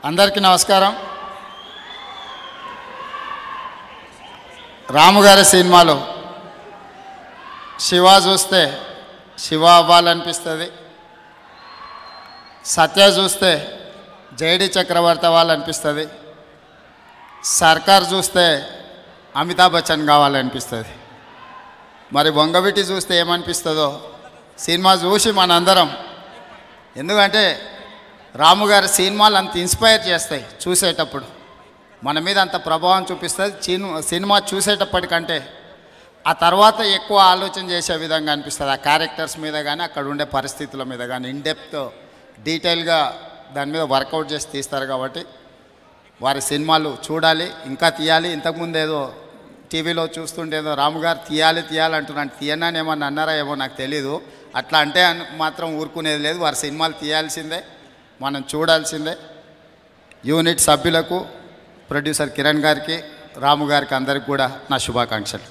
అందరికీ నమస్కారం. రాముగారి సినిమాలో శివ చూస్తే శివ అవ్వాలనిపిస్తుంది, సత్య చూస్తే జైడి చక్రవర్తి అవ్వాలనిపిస్తుంది, సర్కార్ చూస్తే అమితాబ్ బచ్చన్ కావాలనిపిస్తుంది. మరి బొంగవిటి చూస్తే ఏమనిపిస్తుందో సినిమా చూసి మనందరం, ఎందుకంటే రాముగారి సినిమాలు అంత ఇన్స్పైర్ చేస్తాయి, చూసేటప్పుడు మన మీద అంత ప్రభావం చూపిస్తుంది. సినిమా చూసేటప్పటికంటే ఆ తర్వాత ఎక్కువ ఆలోచన చేసే విధంగా అనిపిస్తుంది. ఆ క్యారెక్టర్స్ మీద కానీ అక్కడ ఉండే పరిస్థితుల మీద కానీ ఇన్డెప్త్ డీటెయిల్గా దాని మీద వర్కౌట్ చేసి తీస్తారు. కాబట్టి వారి సినిమాలు చూడాలి, ఇంకా తీయాలి. ఇంతకుముందు ఏదో టీవీలో చూస్తుంటేదో రాముగారు తీయాలి అంటున్నాను, తీయనని ఏమన్నా అన్నారా ఏమో నాకు తెలీదు. అట్లా అంటే మాత్రం ఊరుకునేది లేదు. వారి సినిమాలు తీయాల్సిందే, మనం చూడాల్సిందే. యూనిట్ సభ్యులకు, ప్రొడ్యూసర్ కిరణ్ గారికి, రాము గారికి అందరికి కూడా నా శుభాకాంక్షలు.